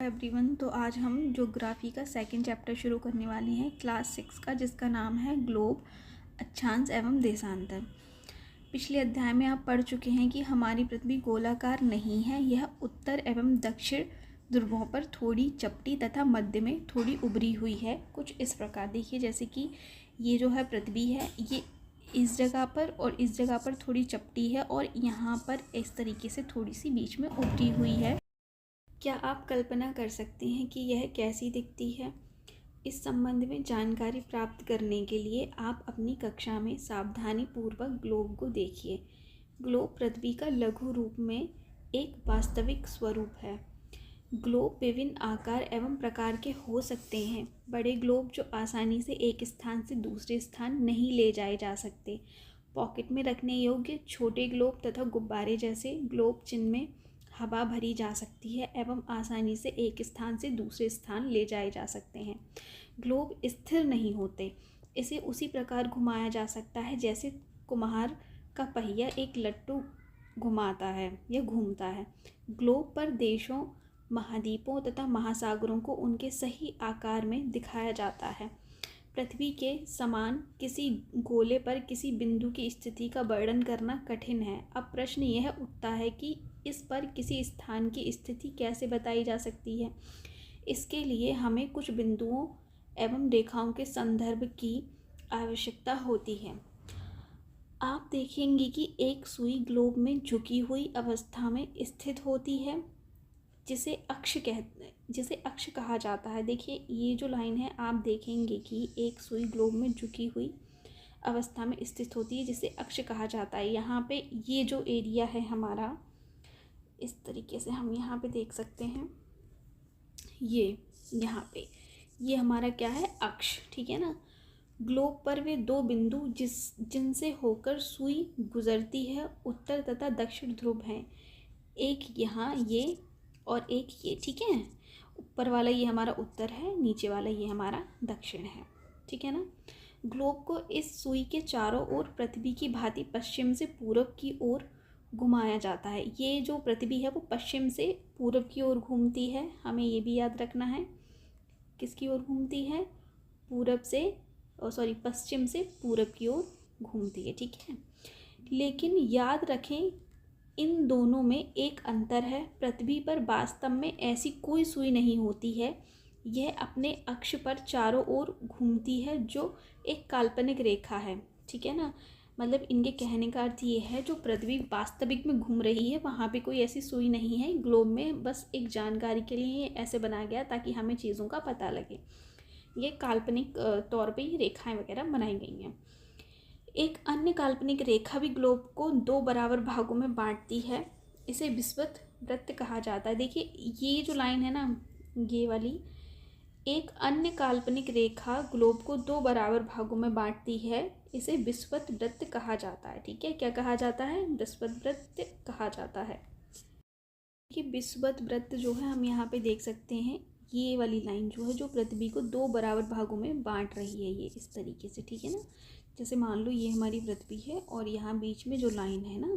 Everyone, तो आज हम ज्योग्राफी का सेकंड चैप्टर शुरू करने वाले हैं क्लास 6 का, जिसका नाम है ग्लोब, अक्षांश एवं देशांतर। पिछले अध्याय में आप पढ़ चुके हैं कि हमारी पृथ्वी गोलाकार नहीं है। यह उत्तर एवं दक्षिण ध्रुवों पर थोड़ी चपटी तथा मध्य में थोड़ी उभरी हुई है। कुछ इस प्रकार देखिए, जैसे कि ये जो है पृथ्वी है, ये इस जगह पर और इस जगह पर थोड़ी चपटी है और यहाँ पर इस तरीके से थोड़ी सी बीच में उभरी हुई है। क्या आप कल्पना कर सकते हैं कि यह कैसी दिखती है? इस संबंध में जानकारी प्राप्त करने के लिए आप अपनी कक्षा में सावधानीपूर्वक ग्लोब को देखिए। ग्लोब पृथ्वी का लघु रूप में एक वास्तविक स्वरूप है। ग्लोब विभिन्न आकार एवं प्रकार के हो सकते हैं। बड़े ग्लोब जो आसानी से एक स्थान से दूसरे स्थान नहीं ले जाए जा सकते, पॉकेट में रखने योग्य छोटे ग्लोब तथा गुब्बारे जैसे ग्लोब जिनमें हवा भरी जा सकती है एवं आसानी से एक स्थान से दूसरे स्थान ले जाए जा सकते हैं। ग्लोब स्थिर नहीं होते, इसे उसी प्रकार घुमाया जा सकता है जैसे कुम्हार का पहिया एक लट्टू घुमाता है या घूमता है। ग्लोब पर देशों, महाद्वीपों तथा महासागरों को उनके सही आकार में दिखाया जाता है। पृथ्वी के समान किसी गोले पर किसी बिंदु की स्थिति का वर्णन करना कठिन है। अब प्रश्न यह उठता है कि इस पर किसी स्थान की स्थिति कैसे बताई जा सकती है। इसके लिए हमें कुछ बिंदुओं एवं रेखाओं के संदर्भ की आवश्यकता होती है। आप देखेंगे कि एक सुई ग्लोब में झुकी हुई अवस्था में स्थित होती है, जिसे अक्ष कहा जाता है। देखिए, ये जो लाइन है, आप देखेंगे कि एक सुई ग्लोब में झुकी हुई अवस्था में स्थित होती है, जिसे अक्ष कहा जाता है। यहाँ पे ये जो एरिया है हमारा, इस तरीके से हम यहाँ पे देख सकते हैं, ये यहाँ पे ये हमारा क्या है, अक्ष, ठीक है ना। ग्लोब पर वे दो बिंदु जिनसे होकर सुई गुजरती है उत्तर तथा दक्षिण ध्रुव हैं। एक यहाँ ये और एक ये, ठीक है। ऊपर वाला ये हमारा उत्तर है, नीचे वाला ये हमारा दक्षिण है, ठीक है ना। ग्लोब को इस सुई के चारों ओर पृथ्वी की भांति पश्चिम से पूरब की ओर घुमाया जाता है। ये जो पृथ्वी है वो पश्चिम से पूरब की ओर घूमती है। हमें ये भी याद रखना है, किसकी ओर घूमती है, पश्चिम से पूरब की ओर घूमती है, ठीक है। लेकिन याद रखें, इन दोनों में एक अंतर है। पृथ्वी पर वास्तव में ऐसी कोई सुई नहीं होती है। यह अपने अक्ष पर चारों ओर घूमती है, जो एक काल्पनिक रेखा है, ठीक है ना। मतलब इनके कहने का अर्थ ये है, जो पृथ्वी वास्तविक में घूम रही है वहाँ पे कोई ऐसी सुई नहीं है ग्लोब में। बस एक जानकारी के लिए ऐसे बनाया गया ताकि हमें चीज़ों का पता लगे। ये काल्पनिक तौर पे ये रेखाएं वगैरह बनाई गई हैं। एक अन्य काल्पनिक रेखा भी ग्लोब को दो बराबर भागों में बांटती है। इसे विषुवत वृत्त कहा जाता है। देखिए, ये जो लाइन है ना, ये वाली, एक अन्य काल्पनिक रेखा ग्लोब को दो बराबर भागों में बांटती है। इसे विषुवत वृत्त कहा जाता है, ठीक है। क्या कहा जाता है? विषुवत वृत्त कहा जाता है। कि विषुवत वृत्त जो है, हम यहाँ पे देख सकते हैं, ये वाली लाइन जो है, जो पृथ्वी को दो बराबर भागों में बांट रही है, ये इस तरीके से, ठीक है ना। जैसे मान लो ये हमारी पृथ्वी है और यहाँ बीच में जो लाइन है ना,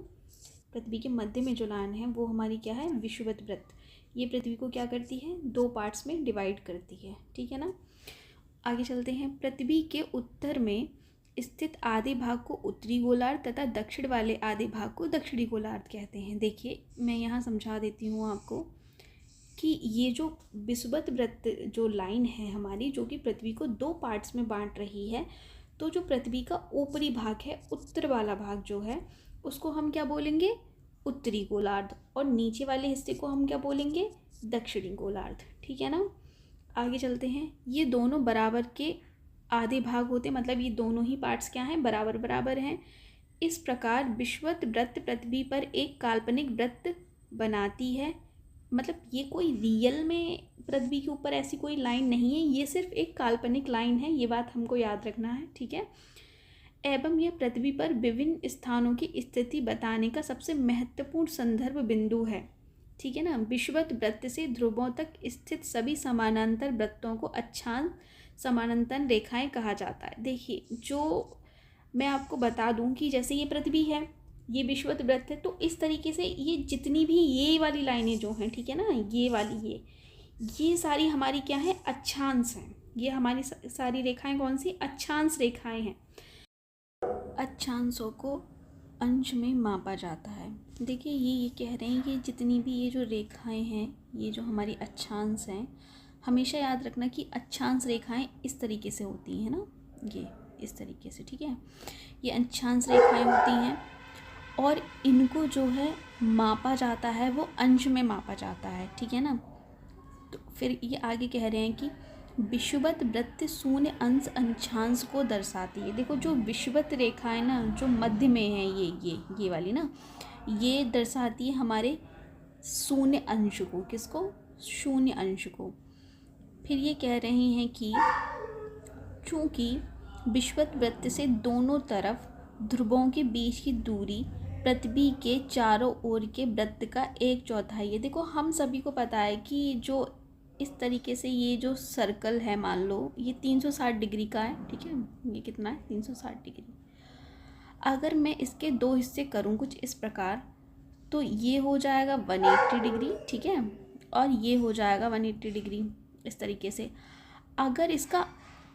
पृथ्वी के मध्य में जो लाइन है, वो हमारी क्या है, विषुवत वृत्त। ये पृथ्वी को क्या करती है, दो पार्ट्स में डिवाइड करती है, ठीक है ना। आगे चलते हैं। पृथ्वी के उत्तर में स्थित आधे भाग को उत्तरी गोलार्ध तथा दक्षिण वाले आधे भाग को दक्षिणी गोलार्ध कहते हैं। देखिए, मैं यहाँ समझा देती हूँ आपको कि ये जो विषुवत वृत्त जो लाइन है हमारी, जो कि पृथ्वी को दो पार्ट्स में बांट रही है, तो जो पृथ्वी का ऊपरी भाग है, उत्तर वाला भाग जो है, उसको हम क्या बोलेंगे, उत्तरी गोलार्ध, और नीचे वाले हिस्से को हम क्या बोलेंगे, दक्षिणी गोलार्ध, ठीक है ना। आगे चलते हैं। ये दोनों बराबर के आधे भाग होते, मतलब ये दोनों ही पार्ट्स क्या हैं, बराबर बराबर हैं। इस प्रकार विषुवत वृत्त पृथ्वी पर एक काल्पनिक वृत्त बनाती है। मतलब ये कोई रियल में पृथ्वी के ऊपर ऐसी कोई लाइन नहीं है, ये सिर्फ एक काल्पनिक लाइन है, ये बात हमको याद रखना है, ठीक है। एवं यह पृथ्वी पर विभिन्न स्थानों की स्थिति बताने का सबसे महत्वपूर्ण संदर्भ बिंदु है, ठीक है ना। विषुवत वृत्त से ध्रुवों तक स्थित सभी समानांतर वृत्तों को अक्षांश समानांतर रेखाएं कहा जाता है। देखिए, जो मैं आपको बता दूं कि जैसे ये पृथ्वी है, ये विषुवत वृत्त है, तो इस तरीके से ये जितनी भी ये वाली लाइनें जो हैं, ठीक है ना, ये वाली ये सारी हमारी क्या है, अक्षांश हैं। ये हमारी सारी रेखाएं कौन सी, अक्षांश रेखाएं हैं। अक्षांशों को अंश में मापा जाता है। देखिए ये कह रहे हैं कि जितनी भी ये जो रेखाएं हैं, ये जो हमारी अक्षांश हैं, हमेशा याद रखना कि अक्षांश रेखाएं इस तरीके से होती हैं ना, ये इस तरीके से, ठीक है। ये अक्षांश रेखाएं होती हैं और इनको जो है मापा जाता है, वो अंश में मापा जाता है, ठीक है ना। तो फिर ये आगे कह रहे हैं कि विषुवत वृत्त शून्य अंश अंशांश को दर्शाती है। देखो जो विषुवत रेखा है ना, जो मध्य में है, ये वाली ना, ये दर्शाती है हमारे शून्य अंश को। किसको, शून्य अंश को। फिर ये कह रहे हैं कि चूँकि विषुवत वृत्त से दोनों तरफ ध्रुवों के बीच की दूरी पृथ्वी के चारों ओर के वृत्त का 1/4 है। देखो हम सभी को पता है कि जो इस तरीके से ये जो सर्कल है, मान लो ये 360 डिग्री का है, ठीक है। ये कितना है, 360 डिग्री। अगर मैं इसके 2 हिस्से करूँ कुछ इस प्रकार, तो ये हो जाएगा 180 डिग्री, ठीक है, और ये हो जाएगा 180 डिग्री इस तरीके से। अगर इसका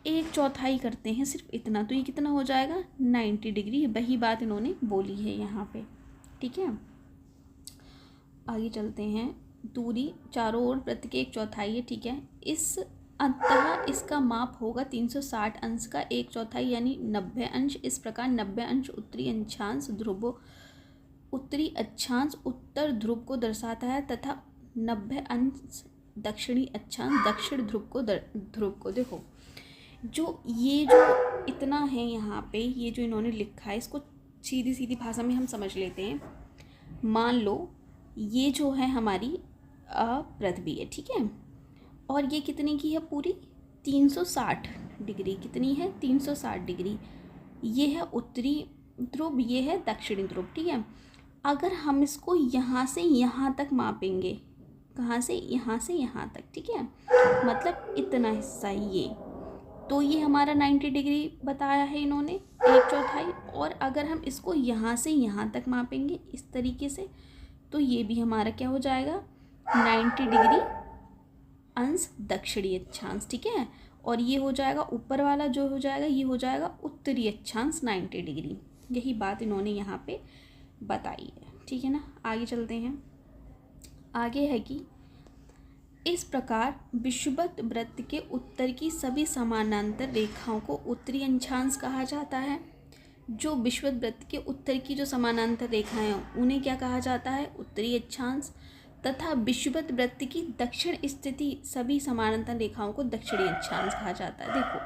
1/4 करते हैं सिर्फ इतना, तो ये कितना हो जाएगा, 90 डिग्री। वही बात इन्होंने बोली है यहाँ पे, ठीक है। आगे चलते हैं। दूरी चारों ओर वृत्त के 1/4 है, ठीक है। इस अतः इसका माप होगा 360 अंश का 1/4 यानी 90 अंश। इस प्रकार 90 अंश उत्तरी अक्षांश उत्तरी अक्षांश उत्तर ध्रुव को दर्शाता है तथा 90 अंश दक्षिणी अक्षांश दक्षिण ध्रुव को। देखो जो ये जो इतना है यहाँ पे, ये जो इन्होंने लिखा है, इसको सीधी सीधी भाषा में हम समझ लेते हैं। मान लो ये जो है हमारी पृथ्वी है, ठीक है, और ये कितने की है, पूरी 360 डिग्री। कितनी है, 360 डिग्री। ये है उत्तरी ध्रुव, ये है दक्षिणी ध्रुव, ठीक है। अगर हम इसको यहाँ से यहाँ तक मापेंगे, कहाँ से, यहाँ से यहाँ तक, ठीक है, मतलब इतना हिस्सा ये, तो ये हमारा 90 डिग्री बताया है इन्होंने, 1/4। और अगर हम इसको यहाँ से यहाँ तक मापेंगे इस तरीके से, तो ये भी हमारा क्या हो जाएगा, 90 डिग्री अंश दक्षिणी अक्षांश, ठीक है। और ये हो जाएगा ऊपर वाला जो हो जाएगा, ये हो जाएगा उत्तरी अक्षांश 90 डिग्री। यही बात इन्होंने यहाँ पे बताई है, ठीक है ना। आगे चलते हैं। आगे है कि इस प्रकार विषुवत वृत्त के उत्तर की सभी समानांतर रेखाओं को उत्तरी अक्षांश कहा जाता है। जो विषुवत वृत्त के उत्तर की जो समानांतर रेखाएं हैं उन्हें क्या कहा जाता है, उत्तरी अक्षांश। तथा विषुवत वृत्त की दक्षिण स्थिति सभी समानांतर रेखाओं को दक्षिणी अक्षांश कहा जाता है। देखो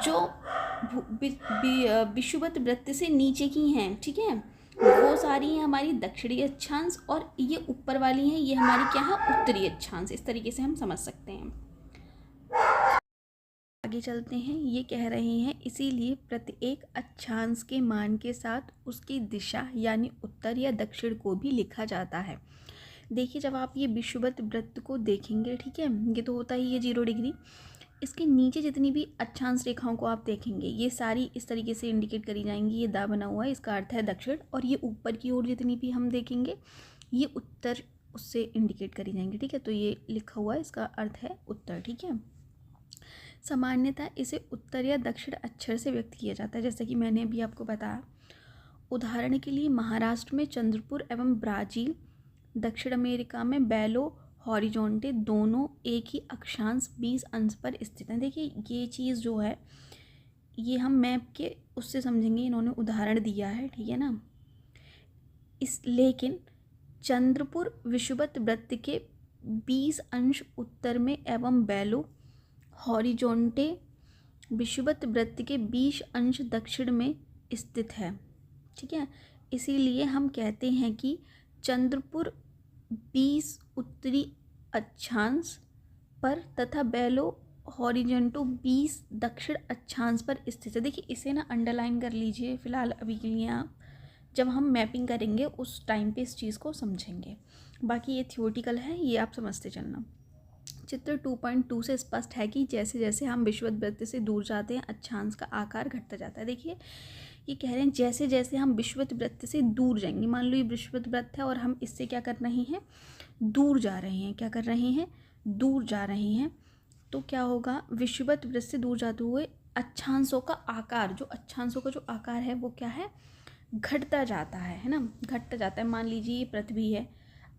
जो विषुवत वृत्त से नीचे की हैं, ठीक है, वो सारी हैं हमारी दक्षिणी अक्षांश, और ये ऊपर वाली हैं ये हमारी क्या है, उत्तरी अक्षांश। इस तरीके से हम समझ सकते हैं। आगे चलते हैं। ये कह रहे हैं इसीलिए प्रत्येक अक्षांश के मान के साथ उसकी दिशा यानी उत्तर या दक्षिण को भी लिखा जाता है। देखिए जब आप ये विषुवत वृत्त को देखेंगे, ठीक है, ये तो होता ही है 0 डिग्री। इसके नीचे जितनी भी अक्षांश रेखाओं को आप देखेंगे, ये सारी इस तरीके से इंडिकेट करी जाएंगी। ये दा बना हुआ है, इसका अर्थ है दक्षिण। और ये ऊपर की ओर जितनी भी हम देखेंगे, ये उत्तर उससे इंडिकेट करी जाएंगी, ठीक है। तो ये लिखा हुआ है, इसका अर्थ है उत्तर, ठीक है। सामान्यतः इसे उत्तर या दक्षिण अक्षर से व्यक्त किया जाता है, जैसे कि मैंने अभी आपको बताया। उदाहरण के लिए महाराष्ट्र में चंद्रपुर एवं ब्राज़ील, दक्षिण अमेरिका में बेलो हॉरिजॉन्टे दोनों एक ही अक्षांश 20 अंश पर स्थित हैं। देखिए ये चीज़ जो है ये हम मैप के उससे समझेंगे, इन्होंने उदाहरण दिया है, ठीक है ना। लेकिन चंद्रपुर विषुवत वृत्त के 20 अंश उत्तर में एवं बेलो हॉरिजॉन्टे विषुवत वृत्त के 20 अंश दक्षिण में स्थित है, ठीक है। इसीलिए हम कहते हैं कि चंद्रपुर 20 उत्तरी अक्षांश पर तथा बेलो हॉरिजॉन्टो 20 दक्षिण अक्षांश पर स्थित है। देखिए इसे ना अंडरलाइन कर लीजिए फ़िलहाल अभी के लिए आप, जब हम मैपिंग करेंगे उस टाइम पे इस चीज़ को समझेंगे। बाकी ये थियोरेटिकल है, ये आप समझते चलना। चित्र 2.2 से स्पष्ट है कि जैसे जैसे हम विषुवत वृत्त से दूर जाते हैं अक्षांश का आकार घटता जाता है। देखिए ये कह रहे हैं जैसे जैसे हम विषुवत वृत्त से दूर जाएंगे, मान लो ये विषुवत वृत्त है और हम इससे क्या कर रहे हैं, दूर जा रहे हैं। क्या कर रहे हैं, दूर जा रहे हैं तो क्या होगा, विषुवत वृत्त से दूर जाते हुए अक्षांशों का आकार, जो अक्षांशों का जो आकार है वो क्या है, घटता जाता है ना, घटता जाता है। मान लीजिए ये पृथ्वी है,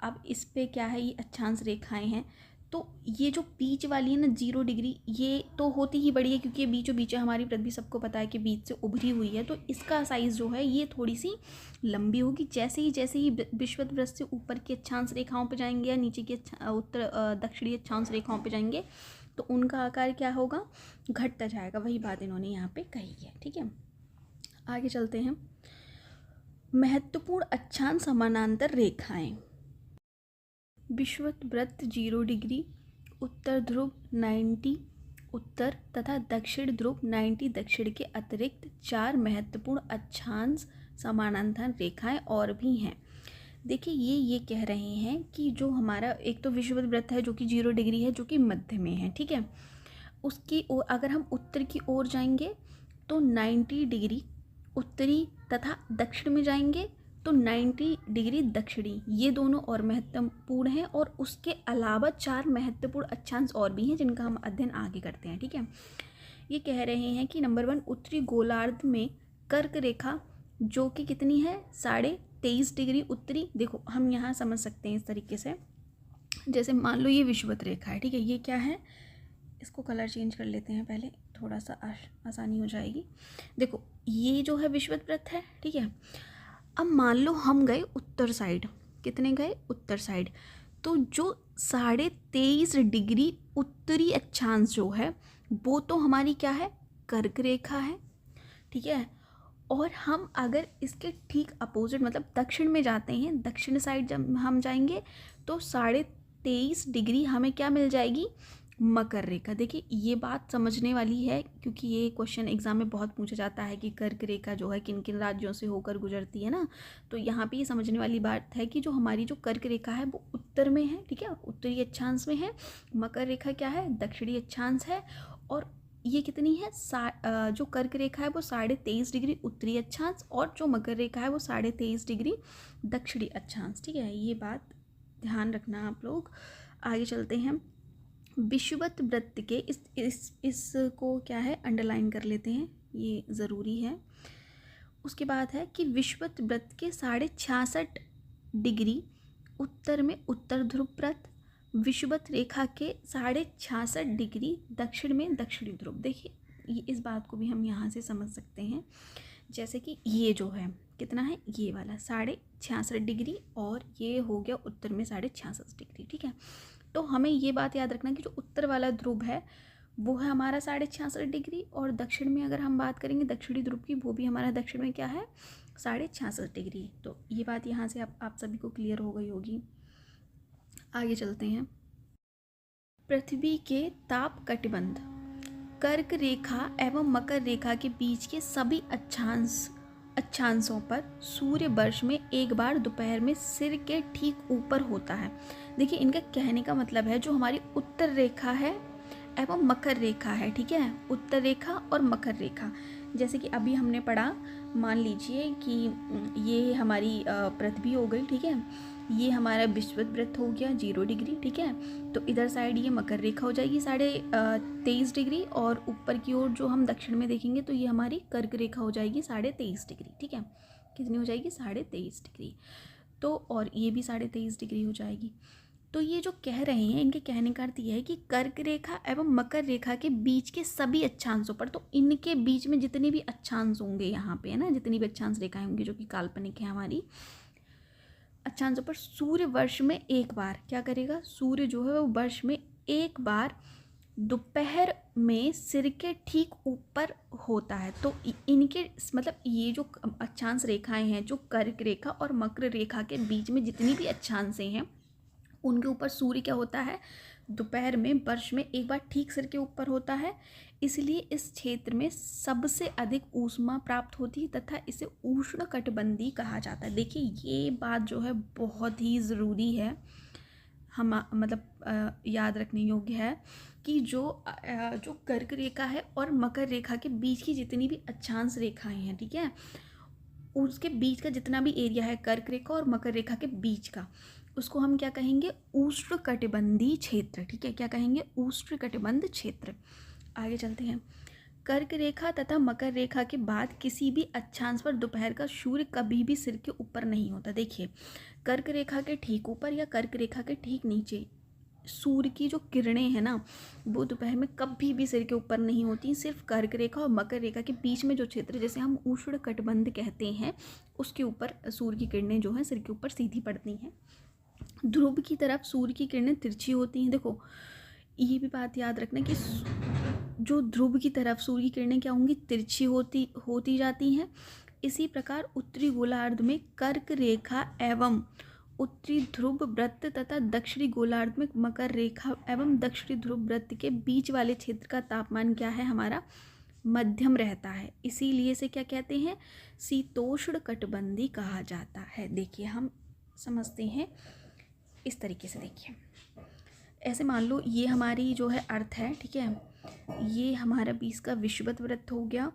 अब इस पे क्या है, ये अक्षांश रेखाएं हैं, तो ये जो बीच वाली है ना 0 डिग्री, ये तो होती ही बड़ी है क्योंकि ये बीचों बीच है, हमारी पृथ्वी सबको पता है कि बीच से उभरी हुई है, तो इसका साइज़ जो है ये थोड़ी सी लंबी होगी। जैसे ही विषुवत वृत्त से ऊपर की अक्षांश रेखाओं पे जाएंगे या नीचे की दक्षिणी अक्षांश रेखाओं पे जाएंगे तो उनका आकार क्या होगा, घटता जाएगा। वही बात इन्होंने यहाँ पे कही है। ठीक है, आगे चलते हैं। महत्वपूर्ण अक्षांश समानांतर रेखाएं। विषुवत वृत्त 0 डिग्री, उत्तर ध्रुव 90 उत्तर तथा दक्षिण ध्रुव 90 दक्षिण के अतिरिक्त 4 महत्वपूर्ण अक्षांश समानांतर रेखाएं और भी हैं। देखिए ये कह रहे हैं कि जो हमारा एक तो विषुवत वृत्त है जो कि 0 डिग्री है, जो कि मध्य में है। ठीक है, उसकी ओर अगर हम उत्तर की ओर जाएंगे तो 90 डिग्री उत्तरी तथा दक्षिण में जाएंगे तो 90 डिग्री दक्षिणी, ये दोनों और महत्वपूर्ण हैं। और उसके अलावा 4 महत्वपूर्ण अक्षांश और भी हैं जिनका हम अध्ययन आगे करते हैं। ठीक है, ये कह रहे हैं कि नंबर 1, उत्तरी गोलार्ध में कर्क रेखा जो कि कितनी है, 23.5 डिग्री उत्तरी। देखो हम यहाँ समझ सकते हैं इस तरीके से, जैसे मान लो ये विषुवत रेखा है। ठीक है, ये क्या है, इसको कलर चेंज कर लेते हैं पहले, थोड़ा सा आसानी हो जाएगी। देखो ये जो है विषुवत वृत्त है। ठीक है, अब मान लो हम गए उत्तर साइड, कितने गए, उत्तर साइड, तो जो 23.5 डिग्री उत्तरी अक्षांश जो है वो तो हमारी क्या है, कर्क रेखा है। ठीक है, और हम अगर इसके ठीक अपोजिट मतलब दक्षिण में जाते हैं, दक्षिण साइड जब हम जाएंगे तो 23.5 डिग्री हमें क्या मिल जाएगी, मकर रेखा। देखिए ये बात समझने वाली है क्योंकि ये क्वेश्चन एग्जाम में बहुत पूछा जाता है कि कर्क रेखा जो है किन किन राज्यों से होकर गुजरती है ना, तो यहाँ पे ये समझने वाली बात है कि जो हमारी जो कर्क रेखा है वो उत्तर में है। ठीक है, उत्तरी अक्षांश में है। मकर रेखा क्या है, दक्षिणी अक्षांश है। और ये कितनी है, जो कर्क रेखा है वो 23.5 डिग्री उत्तरी अक्षांश और जो मकर रेखा है वो 23.5 डिग्री दक्षिणी अक्षांश। ठीक है, ये बात ध्यान रखना आप लोग। आगे चलते हैं। विषुवत वृत्त के इसको क्या है, अंडरलाइन कर लेते हैं, ये ज़रूरी है। उसके बाद है कि विषुवत वृत्त के 66.5 डिग्री उत्तर में उत्तर ध्रुव वृत्त, विषुवत रेखा के 66.5 डिग्री दक्षिण में दक्षिणी ध्रुव। देखिए ये इस बात को भी हम यहाँ से समझ सकते हैं, जैसे कि ये जो है कितना है, ये वाला 66.5 डिग्री और ये हो गया उत्तर में 66.5 डिग्री। ठीक है, तो हमें ये बात याद रखना कि जो उत्तर वाला ध्रुव है वो है हमारा 66.5 डिग्री और दक्षिण में अगर हम बात करेंगे दक्षिणी ध्रुव की, वो भी हमारा दक्षिण में क्या है, 66.5 डिग्री। तो ये बात यहाँ से आप सभी को क्लियर हो गई होगी। आगे चलते हैं। पृथ्वी के ताप कटिबंध, कर्क रेखा एवं मकर रेखा के बीच के सभी अक्षांशों पर सूर्य वर्ष में एक बार दोपहर में सिर के ठीक ऊपर होता है। देखिए इनका कहने का मतलब है जो हमारी उत्तर रेखा है एवं मकर रेखा है, ठीक है, उत्तर रेखा और मकर रेखा, जैसे कि अभी हमने पढ़ा, मान लीजिए कि ये हमारी पृथ्वी हो गई। ठीक है, ये हमारा विषुवत वृत्त हो गया 0 डिग्री। ठीक है, तो इधर साइड ये मकर रेखा हो जाएगी 23.5 डिग्री और ऊपर की ओर जो हम दक्षिण में देखेंगे तो ये हमारी कर्क रेखा हो जाएगी 23.5 डिग्री। ठीक है, कितनी हो जाएगी, 23.5 डिग्री। तो और ये भी 23.5 डिग्री हो जाएगी। तो ये जो कह रहे हैं इनके कहने का अर्थ यह है कि कर्क रेखा एवं मकर रेखा के बीच के सभी अक्षांशों पर, तो इनके बीच में जितने भी अक्षांश होंगे यहाँ पे है ना, जितनी भी अक्षांश रेखाएं होंगी जो कि काल्पनिक है हमारी, अक्षांशों पर सूर्य वर्ष में एक बार क्या करेगा, सूर्य जो है वो वर्ष में एक बार दोपहर में सिर के ठीक ऊपर होता है। तो इनके मतलब ये जो अक्षांश रेखाएं हैं, जो कर्क रेखा और मकर रेखा के बीच में जितनी भी अक्षांशें हैं उनके ऊपर सूर्य क्या होता है, दोपहर में वर्ष में एक बार ठीक सिर के ऊपर होता है। इसलिए इस क्षेत्र में सबसे अधिक ऊष्मा प्राप्त होती है तथा इसे उष्णकटिबंधीय कहा जाता है। देखिए ये बात जो है बहुत ही ज़रूरी है, हम मतलब याद रखने योग्य है कि जो कर्क रेखा है और मकर रेखा के बीच की जितनी भी अक्षांश रेखाएं हैं, ठीक है, उसके बीच का जितना भी एरिया है कर्क रेखा और मकर रेखा के बीच का, उसको हम क्या कहेंगे, उष्णकटिबंधीय क्षेत्र। ठीक है, क्या कहेंगे, उष्णकटिबंध क्षेत्र। आगे चलते हैं। कर्क रेखा तथा मकर रेखा के बाद किसी भी अक्षांश पर दोपहर का सूर्य कभी भी सिर के ऊपर नहीं होता। देखिए, कर्क रेखा के ठीक ऊपर या कर्क रेखा के ठीक नीचे सूर्य की जो किरणें हैं ना, वो दोपहर में कभी भी सिर के ऊपर नहीं होती। सिर्फ कर्क रेखा और मकर रेखा के बीच में जो क्षेत्र, जैसे हम उष्णकटिबंध कहते हैं, उसके ऊपर सूर्य की किरणें जो हैं सिर के ऊपर सीधी पड़ती हैं। ध्रुव की तरफ सूर्य की किरणें तिरछी होती हैं। देखो, ये भी बात याद रखना कि जो ध्रुव की तरफ सूर्य की किरणें क्या होंगी, तिरछी होती जाती हैं। इसी प्रकार उत्तरी गोलार्ध में कर्क रेखा एवं उत्तरी ध्रुव वृत्त तथा दक्षिणी गोलार्ध में मकर रेखा एवं दक्षिणी ध्रुव वृत्त के बीच वाले क्षेत्र का तापमान क्या है, हमारा मध्यम रहता है। इसीलिए इसे क्या कहते हैं, शीतोष्ण कटिबंधी कहा जाता है। देखिए, हम समझते हैं इस तरीके से। देखिए, ऐसे मान लो ये हमारी जो है अर्थ है, ठीक है, ये हमारा 20 का विषुवत वृत्त हो गया,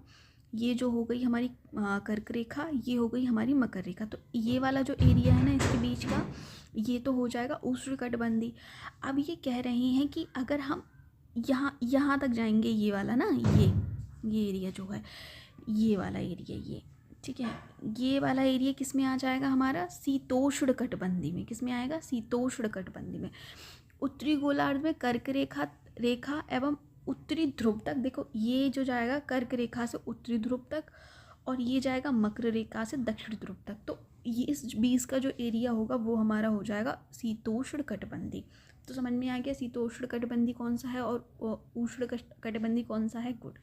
ये जो हो गई हमारी कर्क रेखा, ये हो गई हमारी मकर रेखा। तो ये वाला जो एरिया है ना इसके बीच का, ये तो हो जाएगा उष्णकटिबंधी। अब ये कह रहे हैं कि अगर हम यहाँ तक जाएंगे, ये वाला ना, ये एरिया जो है, ये वाला एरिया, ये ठीक है, ये वाला एरिया किस में आ जाएगा, हमारा शीतोष्ण कटिबंधी में। किस में आएगा, शीतोष्ण कटिबंधी में। उत्तरी गोलार्ध में कर्क रेखा एवं उत्तरी ध्रुव तक, देखो ये जो जाएगा कर्क रेखा से उत्तरी ध्रुव तक, और ये जाएगा मकर रेखा से दक्षिण ध्रुव तक। तो ये इस 20 का जो एरिया होगा वो हमारा हो जाएगा शीतोष्ण कटिबंधी। तो समझ में आ गया शीतोष्ण कटिबंधी कौन सा है और उष्ण कटिबंधी कौन सा है। गुड।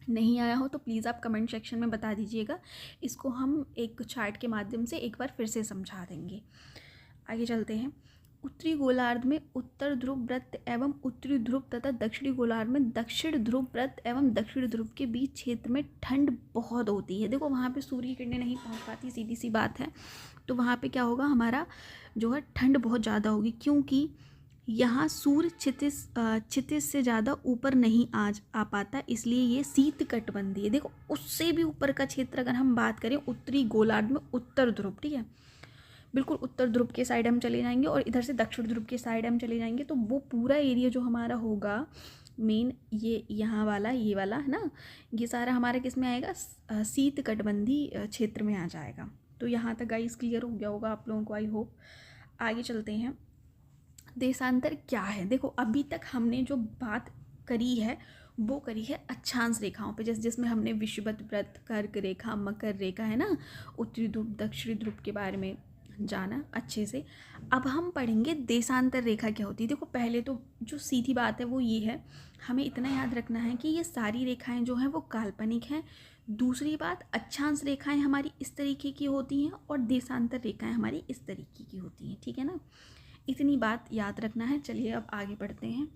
नहीं आया हो तो प्लीज़ आप कमेंट सेक्शन में बता दीजिएगा, इसको हम एक चार्ट के माध्यम से एक बार फिर से समझा देंगे। आगे चलते हैं। उत्तरी गोलार्ध में उत्तर ध्रुव वृत्त एवं उत्तरी ध्रुव तथा दक्षिणी गोलार्ध में दक्षिण ध्रुव वृत्त एवं दक्षिण ध्रुव के बीच क्षेत्र में ठंड बहुत होती है। देखो, वहाँ पे सूर्य की किरणें नहीं पहुँच पाती, सीधी सी बात है। तो वहाँ पे क्या होगा, हमारा जो है ठंड बहुत ज़्यादा होगी, क्योंकि यहाँ सूर्य क्षितिज से ज़्यादा ऊपर नहीं आ पाता, इसलिए ये शीत कटिबंधी है। देखो, उससे भी ऊपर का क्षेत्र अगर हम बात करें उत्तरी गोलार्ध में उत्तर ध्रुव, ठीक है, बिल्कुल उत्तर ध्रुव के साइड हम चले जाएंगे और इधर से दक्षिण ध्रुव के साइड हम चले जाएंगे, तो वो पूरा एरिया जो हमारा होगा मेन, ये यहाँ वाला, ये वाला है ना, ये सारा हमारा किस में आएगा, शीत कटिबंधी क्षेत्र में आ जाएगा। तो यहाँ तक गाइस क्लियर हो गया होगा आप लोगों को, आई होप। आगे चलते हैं। देशांतर क्या है। देखो, अभी तक हमने जो बात करी है वो करी है अक्षांश रेखाओं पे, जैसे जिसमें हमने विषुवत वृत्त, कर्क रेखा, मकर रेखा है ना, उत्तरी ध्रुव, दक्षिणी ध्रुव के बारे में जाना अच्छे से। अब हम पढ़ेंगे देशांतर रेखा क्या होती है। देखो, पहले तो जो सीधी बात है वो ये है, हमें इतना याद रखना है कि ये सारी रेखाएं जो हैं वो काल्पनिक हैं। दूसरी बात, अक्षांश रेखाएं हमारी इस तरीके की होती हैं और देशांतर रेखाएं हमारी इस तरीके की होती हैं, ठीक है ना, इतनी बात याद रखना है। चलिए अब आगे बढ़ते हैं।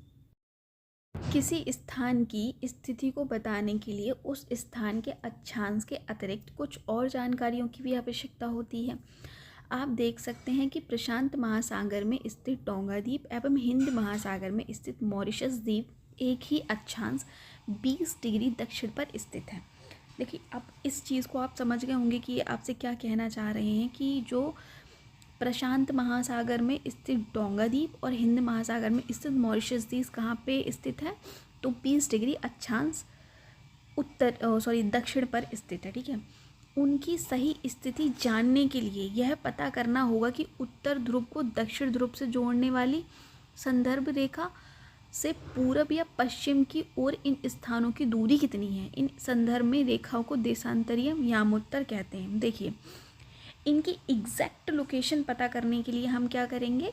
किसी स्थान की स्थिति को बताने के लिए उस स्थान के अक्षांश के अतिरिक्त कुछ और जानकारियों की भी आवश्यकता होती है। आप देख सकते हैं कि प्रशांत महासागर में स्थित टोंगा द्वीप एवं हिंद महासागर में स्थित मॉरिशस द्वीप एक ही अक्षांश 20 डिग्री दक्षिण पर स्थित है। देखिए, अब इस चीज़ को आप समझ गए होंगे कि आपसे क्या कहना चाह रहे हैं कि जो प्रशांत महासागर में स्थित टोंगा द्वीप और हिंद महासागर में स्थित मॉरिशस द्वीप कहाँ पे स्थित है, तो 20 डिग्री अक्षांश दक्षिण पर स्थित है, ठीक है। उनकी सही स्थिति जानने के लिए यह पता करना होगा कि उत्तर ध्रुव को दक्षिण ध्रुव से जोड़ने वाली संदर्भ रेखा से पूर्व या पश्चिम की ओर इन स्थानों की दूरी कितनी है। इन संदर्भ में रेखाओं को देशांतरीय यामोत्तर कहते हैं। देखिए, इनकी एग्जैक्ट लोकेशन पता करने के लिए हम क्या करेंगे,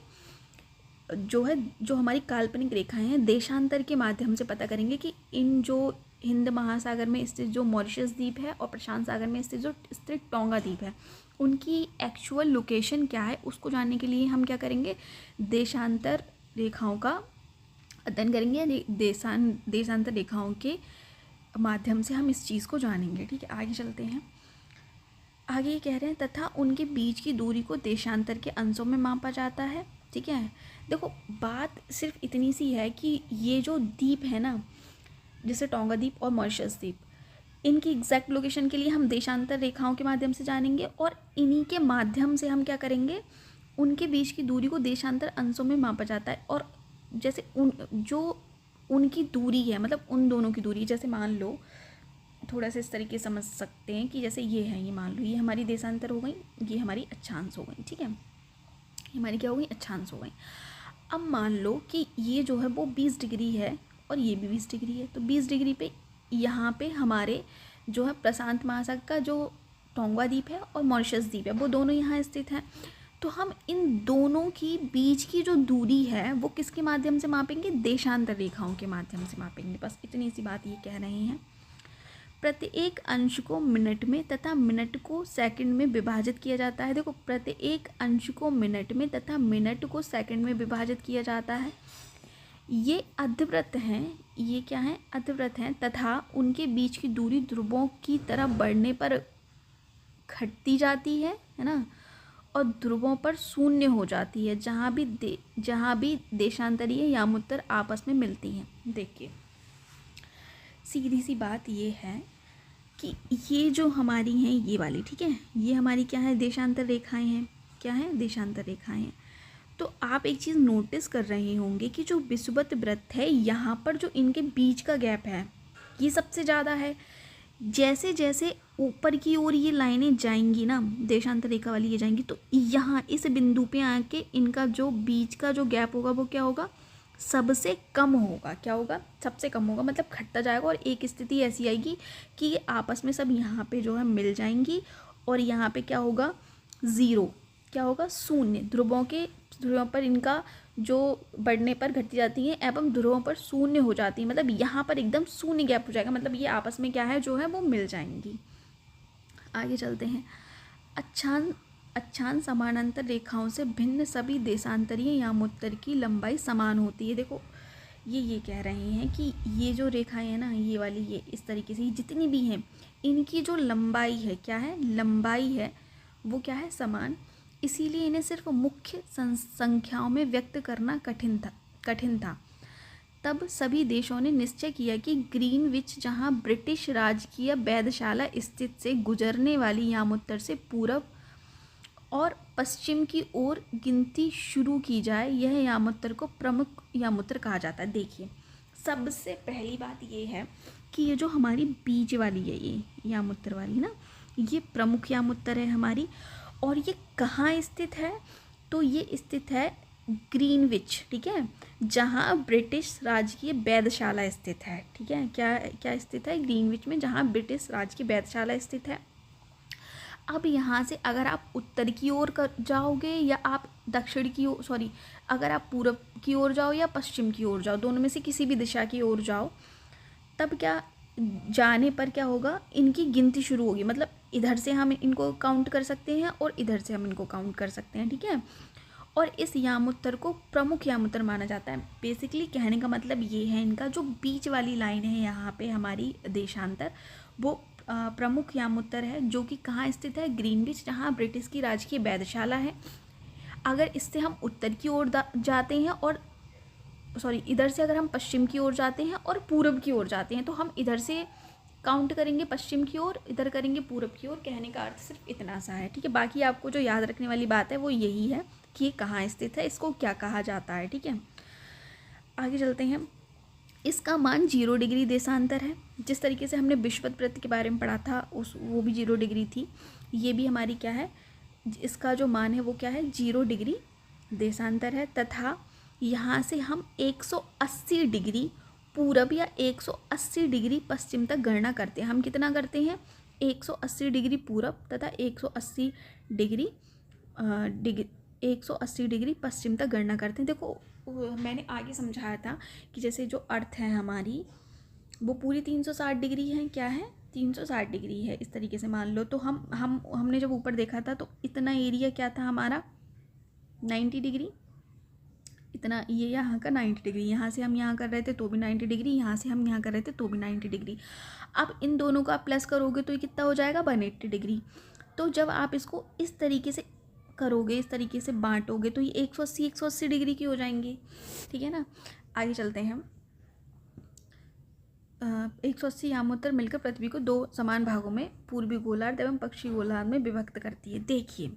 जो हमारी काल्पनिक रेखाएं हैं, देशांतर के माध्यम से पता करेंगे कि इन जो हिंद महासागर में स्थित जो मॉरिशस द्वीप है और प्रशांत सागर में स्थित टोंगा द्वीप है, उनकी एक्चुअल लोकेशन क्या है, उसको जानने के लिए हम क्या करेंगे, देशांतर रेखाओं का अध्ययन करेंगे। देशांतर रेखाओं के माध्यम से हम इस चीज़ को जानेंगे, ठीक है। आगे चलते हैं। आगे ये कह रहे हैं तथा उनके बीच की दूरी को देशांतर के अंशों में मापा जाता है, ठीक है। देखो, बात सिर्फ इतनी सी है कि ये जो द्वीप है ना, जैसे टोंगा द्वीप और मॉरिशस द्वीप, इनकी एग्जैक्ट लोकेशन के लिए हम देशांतर रेखाओं के माध्यम से जानेंगे और इन्हीं के माध्यम से हम क्या करेंगे, उनके बीच की दूरी को देशांतर अंशों में मापा जाता है। और जैसे उनकी दूरी है, मतलब उन दोनों की दूरी, जैसे मान लो थोड़ा सा इस तरीके से समझ सकते हैं कि जैसे ये है, ये मान लो ये हमारी देशांतर हो गई, ये हमारी अक्षांश हो गई, ठीक है, ये हमारी क्या हो गई, अक्षांश हो गई। अब मान लो कि ये जो है वो 20 डिग्री है और ये भी 20 डिग्री है, तो 20 डिग्री पे यहाँ पे हमारे जो है प्रशांत महासागर का जो टोंगवा द्वीप है और मॉरिशस द्वीप है, वो दोनों यहाँ स्थित हैं। तो हम इन दोनों की बीच की जो दूरी है वो किसके माध्यम से मापेंगे, देशांतर रेखाओं के माध्यम से मापेंगे। बस इतनी सी बात ये कह रहे हैं। प्रत्येक अंश को मिनट में तथा मिनट को सेकंड में विभाजित किया जाता है। देखो, प्रत्येक अंश को मिनट में तथा मिनट को सेकंड में विभाजित किया जाता है। ये अर्धवृत्त हैं, ये क्या हैं, अर्धवृत्त हैं, तथा उनके बीच की दूरी ध्रुवों की तरफ बढ़ने पर घटती जाती है ना, और ध्रुवों पर शून्य हो जाती है जहाँ भी देशांतरीय यामोत्तर आपस में मिलती हैं। देखिए, सीधी सी बात ये है कि ये जो हमारी हैं ये वाली, ठीक है, ये हमारी क्या है, देशांतर रेखाएं हैं। क्या है, देशांतर रेखाएं हैं। तो आप एक चीज़ नोटिस कर रहे होंगे कि जो विषुवत वृत्त है, यहाँ पर जो इनके बीच का गैप है ये सबसे ज़्यादा है। जैसे जैसे ऊपर की ओर ये लाइनें जाएंगी ना, देशांतर रेखा वाली ये जाएंगी, तो यहाँ इस बिंदु पे आके इनका जो बीच का जो गैप होगा वो क्या होगा, सबसे कम होगा। क्या होगा, सबसे कम होगा, मतलब घटता जाएगा और एक स्थिति ऐसी आएगी कि ये आपस में सब यहाँ पे जो है मिल जाएंगी और यहाँ पे क्या होगा, ज़ीरो, क्या होगा, शून्य। ध्रुवों पर इनका जो बढ़ने पर घटती जाती हैं एवं ध्रुवों पर शून्य हो जाती है, मतलब यहाँ पर एकदम शून्य गैप हो जाएगा, मतलब ये आपस में क्या है जो है वो मिल जाएंगी। आगे चलते हैं। अक्षांश समानांतर रेखाओं से भिन्न सभी देशांतरीय यामोत्तर की लंबाई समान होती है। देखो, ये कह रहे हैं कि ये जो रेखाएं हैं ना, ये वाली, ये इस तरीके से जितनी भी हैं, इनकी जो लंबाई है, क्या है, लंबाई है, वो क्या है, समान। इसीलिए इन्हें सिर्फ मुख्य संख्याओं में व्यक्त करना कठिन था। तब सभी देशों ने निश्चय किया कि ग्रीनविच, जहां ब्रिटिश राजकीय वेधशाला स्थित, से गुजरने वाली यामोत्तर से पूर्व और पश्चिम की ओर गिनती शुरू की जाए। यह यामोत्तर को प्रमुख यामोत्तर कहा जाता है। देखिए, सबसे पहली बात ये है कि ये जो हमारी बीच वाली है, ये यामोत्तर वाली ना, ये प्रमुख यामोत्तर है हमारी। और ये कहाँ स्थित है, तो ये स्थित है ग्रीनविच, ठीक है, जहाँ ब्रिटिश राजकीय वेधशाला स्थित है। ठीक है, क्या स्थित है, ग्रीनविच में, जहाँ ब्रिटिश राजकीय वेधशाला स्थित है। अब यहाँ से अगर आप उत्तर की ओर जाओगे या आप दक्षिण की ओर, सॉरी, अगर आप पूर्व की ओर जाओ या पश्चिम की ओर जाओ, दोनों में से किसी भी दिशा की ओर जाओ, तब क्या जाने पर क्या होगा, इनकी गिनती शुरू होगी। मतलब इधर से हम इनको काउंट कर सकते हैं और इधर से हम इनको काउंट कर सकते हैं, ठीक है। और इस यामोत्तर को प्रमुख यामोत्तर माना जाता है। बेसिकली कहने का मतलब ये है, इनका जो बीच वाली लाइन है यहाँ पे हमारी देशांतर, वो प्रमुख यामोत्तर है, जो कि कहाँ स्थित है, ग्रीनविच, जहाँ ब्रिटिश की राजकीय वेधशाला है। अगर इससे हम उत्तर की ओर जाते हैं और सॉरी, इधर से अगर हम पश्चिम की ओर जाते हैं और पूर्व की ओर जाते हैं, तो हम इधर से काउंट करेंगे पश्चिम की ओर, इधर करेंगे पूर्व की ओर। कहने का अर्थ सिर्फ इतना सा है, ठीक है। बाकी आपको जो याद रखने वाली बात है वो यही है कि ये कहाँ स्थित है, इसको क्या कहा जाता है, ठीक है। आगे चलते हैं। इसका मान 0 डिग्री देशांतर है। जिस तरीके से हमने विषुवत वृत्त के बारे में पढ़ा था, वो भी 0 डिग्री थी। ये भी हमारी क्या है, इसका जो मान है वो क्या है, 0 डिग्री देशांतर है। तथा यहाँ से हम 180 डिग्री पूरब या 180 डिग्री पश्चिम तक गणना करते हैं। हम कितना करते हैं, 180 डिग्री पूरब तथा 180 डिग्री पश्चिम तक गणना करते हैं। देखो, मैंने आगे समझाया था कि जैसे जो अर्थ है हमारी, वो पूरी 360 डिग्री है। क्या है, 360 डिग्री है, इस तरीके से मान लो। तो हमने जब ऊपर देखा था तो इतना एरिया क्या था हमारा, 90 डिग्री। इतना, ये यहाँ का 90 डिग्री, यहाँ से हम यहाँ कर रहे थे तो भी 90 डिग्री, यहाँ से हम यहाँ कर रहे थे तो भी 90 डिग्री। अब इन दोनों का प्लस करोगे तो ये कितना हो जाएगा, 180 डिग्री। तो जब आप इसको इस तरीके से करोगे, इस तरीके से बांटोगे, तो ये 180 डिग्री की हो जाएंगी, ठीक है ना। आगे चलते हैं हम। 180 यामोत्तर मिलकर पृथ्वी को 2 समान भागों में, पूर्वी गोलार्ध एवं पश्चिमी गोलार्ध में विभक्त करती है। देखिए,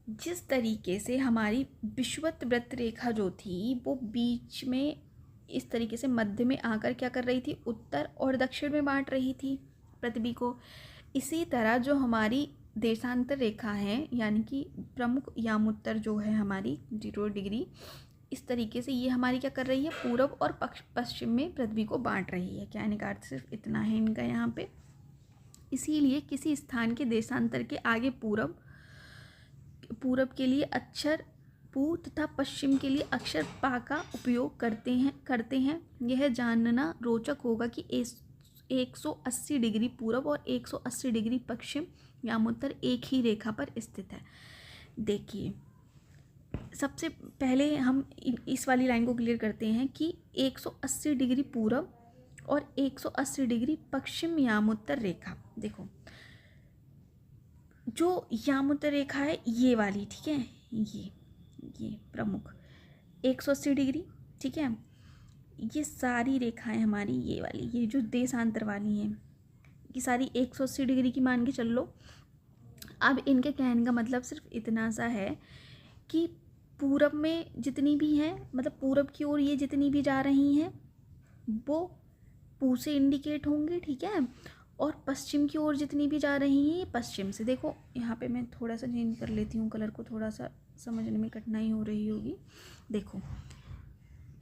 जिस तरीके से हमारी विषुवत वृत्त रेखा जो थी वो बीच में इस तरीके से मध्य में आकर क्या कर रही थी, उत्तर और दक्षिण में बांट रही थी पृथ्वी को, इसी तरह जो हमारी देशांतर रेखा है यानी कि प्रमुख यामोत्तर जो है हमारी 0 डिग्री, इस तरीके से ये हमारी क्या कर रही है, पूरब और पश्चिम में पृथ्वी को बांट रही है। कहने का अर्थ सिर्फ इतना है इनका यहाँ पे। इसीलिए किसी स्थान के देशांतर के आगे पूरब के लिए अक्षर पू तथा पश्चिम के लिए अक्षर पा का उपयोग करते हैं। यह जानना रोचक होगा कि 180 डिग्री पूरब और 180 डिग्री पश्चिम यामोत्तर एक ही रेखा पर स्थित है। देखिए, सबसे पहले हम इस वाली लाइन को क्लियर करते हैं कि 180 डिग्री पूरब और 180 डिग्री पश्चिम यामोत्तर रेखा, देखो जो यामोत्तर रेखा है ये वाली, ठीक है, ये प्रमुख 180 डिग्री, ठीक है, ये सारी रेखाएं हमारी ये वाली, ये जो देशांतर वाली हैं, ये सारी 180 डिग्री की मान के चल लो। अब इनके कहने का मतलब सिर्फ इतना सा है कि पूरब में जितनी भी हैं, मतलब पूरब की ओर ये जितनी भी जा रही हैं वो पू से इंडिकेट होंगी, ठीक है, और पश्चिम की ओर जितनी भी जा रही हैं ये पश्चिम से। देखो यहाँ पे मैं थोड़ा सा चेंज कर लेती हूँ कलर को, थोड़ा सा समझने में कठिनाई हो रही होगी। देखो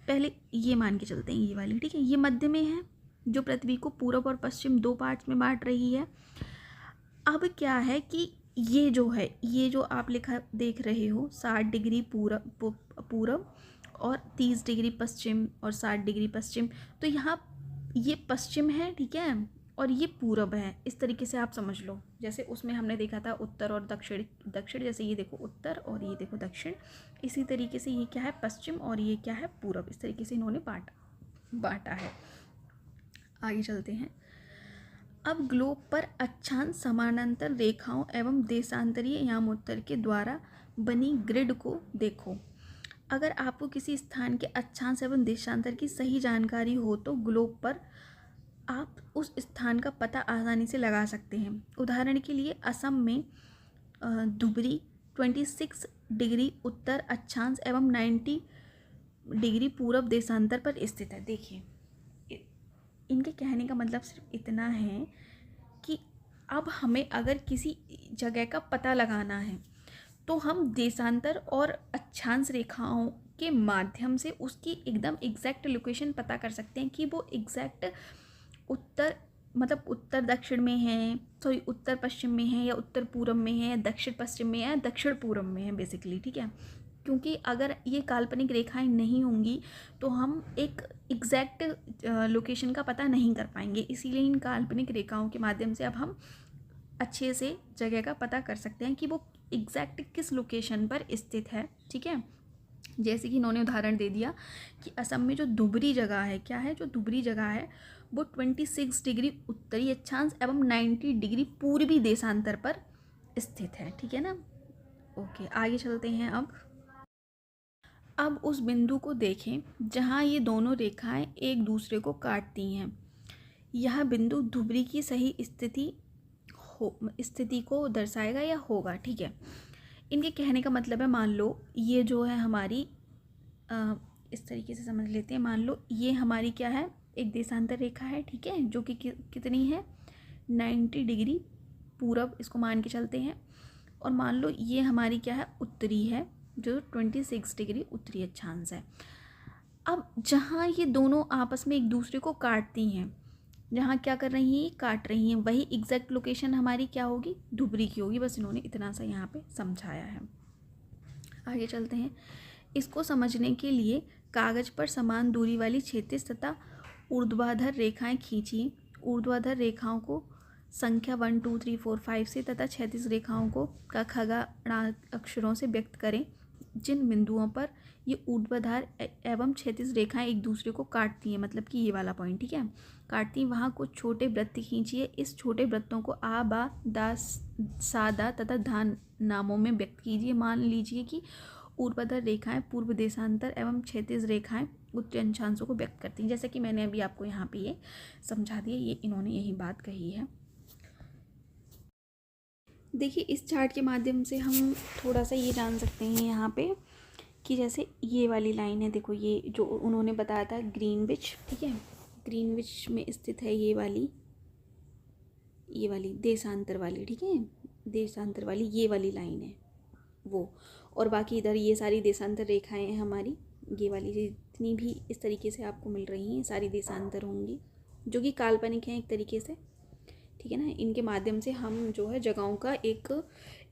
पहले ये मान के चलते हैं ये वाली, ठीक है, ये मध्य में है जो पृथ्वी को पूरब और पश्चिम 2 पार्ट्स में बांट रही है। अब क्या है कि ये जो है, ये जो आप लिखा देख रहे हो 60 डिग्री पूरब और 30 डिग्री पश्चिम और 60 डिग्री पश्चिम, तो यहाँ ये पश्चिम है, ठीक है, और ये पूरब है। इस तरीके से आप समझ लो, जैसे उसमें हमने देखा था उत्तर और दक्षिण, जैसे ये देखो उत्तर और ये देखो दक्षिण, इसी तरीके से ये क्या है, पश्चिम और ये क्या है, पूरब। इस तरीके से इन्होंने बांटा है। आगे चलते हैं। अब ग्लोब पर अक्षांश समानांतर रेखाओं एवं देशांतरीय यामोत्तर के द्वारा बनी ग्रिड को देखो। अगर आपको किसी स्थान के अक्षांश एवं देशांतर की सही जानकारी हो तो ग्लोब पर आप उस स्थान का पता आसानी से लगा सकते हैं। उदाहरण के लिए असम में धुबरी 26 डिग्री उत्तर अक्षांश एवं 90 डिग्री पूरब देशांतर पर स्थित है। देखिए, इनके कहने का मतलब सिर्फ इतना है कि अब हमें अगर किसी जगह का पता लगाना है तो हम देशांतर और अक्षांश रेखाओं के माध्यम से उसकी एकदम एग्जैक्ट लोकेशन पता कर सकते हैं कि वो एग्जैक्ट उत्तर दक्षिण में है, सॉरी उत्तर पश्चिम में है या उत्तर पूरब में है या दक्षिण पश्चिम में है या दक्षिण पूरब में है बेसिकली, ठीक है। क्योंकि अगर ये काल्पनिक रेखाएं नहीं होंगी तो हम एक एग्जैक्ट लोकेशन का पता नहीं कर पाएंगे, इसीलिए इन काल्पनिक रेखाओं के माध्यम से अब हम अच्छे से जगह का पता कर सकते हैं कि वो एग्जैक्ट किस लोकेशन पर स्थित है, ठीक है। जैसे कि इन्होंने उदाहरण दे दिया कि असम में जो धुबरी जगह है, क्या है, जो धुबरी जगह है वो 26 डिग्री उत्तरी अक्षांश एवं 90 डिग्री पूर्वी देशांतर पर स्थित है, ठीक है ना। ओके, आगे चलते हैं। अब उस बिंदु को देखें जहां ये दोनों रेखाएं एक दूसरे को काटती हैं। यह बिंदु धुबरी की सही स्थिति को दर्शाएगा या होगा, ठीक है। इनके कहने का मतलब है, मान लो ये जो है हमारी इस तरीके से समझ लेते हैं। मान लो ये हमारी क्या है, एक देशांतर रेखा है, ठीक है, जो कि कितनी है 90 डिग्री पूरब, इसको मान के चलते हैं। और मान लो ये हमारी क्या है, उत्तरी है, जो 26 डिग्री उत्तरी अक्षांश है। अब जहाँ ये दोनों आपस में एक दूसरे को काटती हैं, जहाँ क्या कर रही हैं, काट रही हैं, वही एग्जैक्ट लोकेशन हमारी क्या होगी, धुबरी की होगी। बस इन्होंने इतना सा यहाँ पे समझाया है। आगे चलते हैं। इसको समझने के लिए कागज पर समान दूरी वाली क्षैतिज तथा ऊर्ध्वाधर रेखाएं खींचिए। ऊर्ध्वाधर रेखाओं को संख्या 1 2 3 4 5 से तथा क्षैतिज रेखाओं को खगोलीय अक्षरों से व्यक्त करें। जिन बिंदुओं पर ये ऊर्ध्वाधर एवं क्षैतिज रेखाएं एक दूसरे को काटती हैं, मतलब कि ये वाला पॉइंट, ठीक है, काटती हैं, वहाँ कुछ छोटे वृत्त खींचिए। इस छोटे वृत्तों को आ, बा, दा, सा, दा तथा धा नामों में व्यक्त कीजिए। मान लीजिए कि ऊर्ध्वाधर रेखाएं पूर्व देशांतर एवं क्षैतिज रेखाएं उत्तरी अक्षांशों को व्यक्त करती हैं। जैसे कि मैंने अभी आपको यहाँ पे ये समझा दिया, ये इन्होंने यही बात कही है। देखिए इस चार्ट के माध्यम से हम थोड़ा सा ये जान सकते हैं यहाँ पे कि जैसे ये वाली लाइन है, देखो ये जो उन्होंने बताया था ग्रीनविच, ठीक है, ग्रीनविच में स्थित है ये वाली देशांतर वाली, ठीक है, देशांतर वाली ये वाली लाइन है वो, और बाकी इधर ये सारी देशांतर रेखाएं हैं हमारी, ये वाली जितनी भी इस तरीके से आपको मिल रही हैं सारी देशांतर होंगी, जो कि काल्पनिक हैं एक तरीके से, ठीक है ना। इनके माध्यम से हम जो है जगहों का एक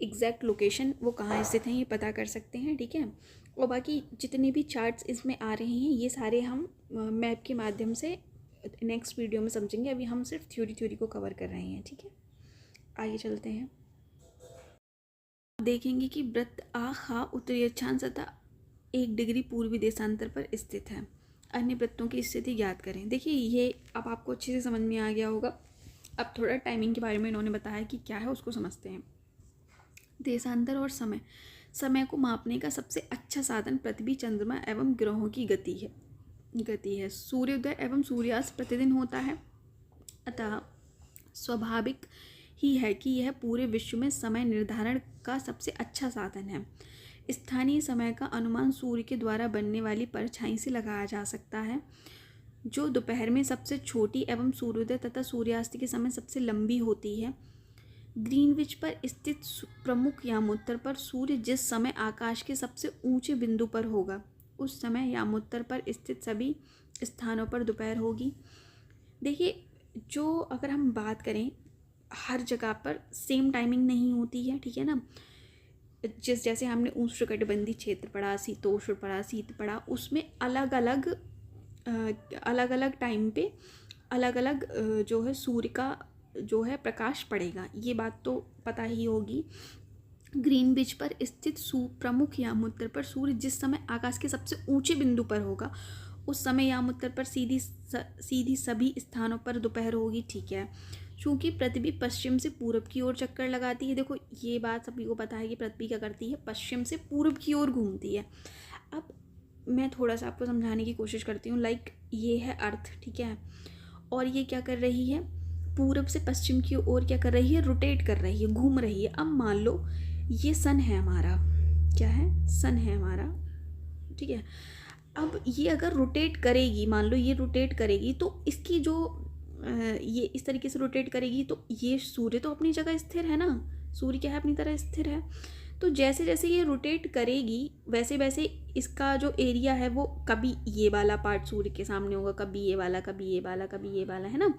एग्जैक्ट लोकेशन वो कहाँ स्थित हैं ये पता कर सकते हैं, ठीक है। और बाकी जितने भी चार्ट्स इसमें आ रहे हैं ये सारे हम मैप के माध्यम से नेक्स्ट वीडियो में समझेंगे, अभी हम सिर्फ थ्योरी को कवर कर रहे हैं, ठीक है। आगे चलते हैं, देखेंगे कि वृत्त आखा उत्तरी अक्षांश तथा 1 डिग्री पूर्वी देशांतर पर स्थित है, अन्य वृत्तों की स्थिति ज्ञात करें। देखिए ये अब आपको अच्छे से समझ में आ गया होगा। अब थोड़ा टाइमिंग के बारे में इन्होंने बताया कि क्या है उसको समझते हैं। देशांतर और समय को मापने का सबसे अच्छा साधन पृथ्वी, चंद्रमा एवं ग्रहों की गति है। सूर्योदय एवं सूर्यास्त प्रतिदिन होता है, अतः स्वाभाविक ही है कि यह पूरे विश्व में समय निर्धारण का सबसे अच्छा साधन है। स्थानीय समय का अनुमान सूर्य के द्वारा बनने वाली परछाई से लगाया जा सकता है, जो दोपहर में सबसे छोटी एवं सूर्योदय तथा सूर्यास्त के समय सबसे लंबी होती है। ग्रीनविच पर स्थित प्रमुख यामोत्तर पर सूर्य जिस समय आकाश के सबसे ऊंचे बिंदु पर होगा, उस समय यामोत्तर पर स्थित सभी स्थानों पर दोपहर होगी। देखिए जो अगर हम बात करें, हर जगह पर सेम टाइमिंग नहीं होती है, ठीक है ना। जैसे हमने उष्णकटिबंधीय क्षेत्र पढ़ा, शीतोष्ण पढ़ा, शीत पढ़ा, उसमें अलग अलग टाइम पे अलग अलग जो है सूर्य का जो है प्रकाश पड़ेगा, ये बात तो पता ही होगी। ग्रीनविच पर स्थित प्रमुख यामोत्तर पर सूर्य जिस समय आकाश के सबसे ऊंचे बिंदु पर होगा, उस समय यामोत्तर पर सीधी सभी स्थानों पर दोपहर होगी, ठीक है। चूँकि पृथ्वी पश्चिम से पूरब की ओर चक्कर लगाती है, देखो ये बात सभी को पता है कि पृथ्वी क्या करती है, पश्चिम से पूरब की ओर घूमती है। अब मैं थोड़ा सा आपको समझाने की कोशिश करती हूँ। लाइक ये है अर्थ, ठीक है, और ये क्या कर रही है, पूरब से पश्चिम की ओर क्या कर रही है, रोटेट कर रही है, घूम रही है। अब मान लो ये सन है हमारा, क्या है, सन है हमारा, ठीक है। अब ये अगर रोटेट करेगी, मान लो ये रोटेट करेगी, तो इसकी जो ये इस तरीके से रोटेट करेगी, तो ये सूर्य तो अपनी जगह स्थिर है ना, सूर्य क्या है, अपनी तरह स्थिर है। तो जैसे जैसे ये रोटेट करेगी वैसे वैसे इसका जो एरिया है वो कभी ये वाला पार्ट सूर्य के सामने होगा, कभी ये वाला, कभी ये वाला, कभी ये वाला, है ना।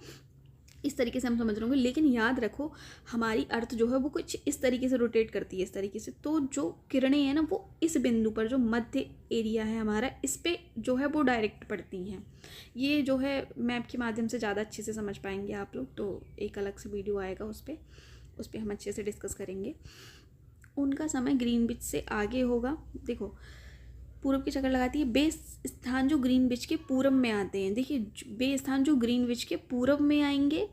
इस तरीके से हम समझ रहे होंगे। लेकिन याद रखो हमारी अर्थ जो है वो कुछ इस तरीके से रोटेट करती है, इस तरीके से। तो जो किरणें हैं ना वो इस बिंदु पर, जो मध्य एरिया है हमारा, इस पे जो है वो डायरेक्ट पड़ती हैं। ये जो है मैप के माध्यम से ज़्यादा अच्छे से समझ पाएंगे आप लोग, तो एक अलग से वीडियो आएगा उस पर हम अच्छे से डिस्कस करेंगे। उनका समय ग्रीनविच से आगे होगा। देखो पूरब की चक्कर लगाती है, बे स्थान जो ग्रीनविच के पूरब में आते हैं। देखिए बे स्थान जो ग्रीनविच के पूरब में आएंगे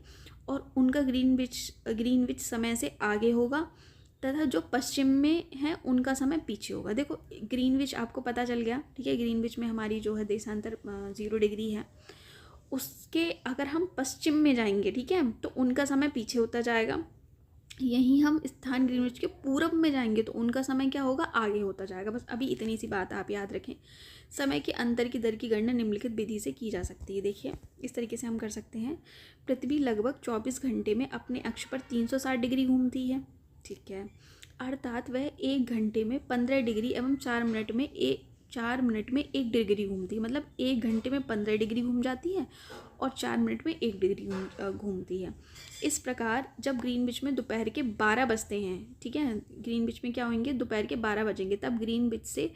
और उनका ग्रीनविच समय से आगे होगा, तथा जो पश्चिम में है उनका समय पीछे होगा। देखो ग्रीनविच आपको पता चल गया, ठीक है। ग्रीनविच में हमारी जो है देशांतर 0 डिग्री है, उसके अगर हम पश्चिम में जाएंगे, ठीक है, तो उनका समय पीछे होता जाएगा। यहीं हम स्थान ग्रीनविच के पूरब में जाएंगे तो उनका समय क्या होगा, आगे होता जाएगा। बस अभी इतनी सी बात आप याद रखें। समय के अंतर की दर की गणना निम्नलिखित विधि से की जा सकती है। देखिए इस तरीके से हम कर सकते हैं। पृथ्वी लगभग 24 घंटे में अपने अक्ष पर 360 डिग्री घूमती है, ठीक है, अर्थात वह 1 घंटे में 15 डिग्री एवं 4 मिनट में 1 डिग्री घूमती है। मतलब 1 घंटे में 15 डिग्री घूम जाती है और 4 मिनट में 1 डिग्री घूमती है। इस प्रकार जब ग्रीनविच में दोपहर के 12 बजते हैं, ठीक है, ग्रीनविच में क्या होंगे, दोपहर के 12 बजेंगे, तब ग्रीनविच से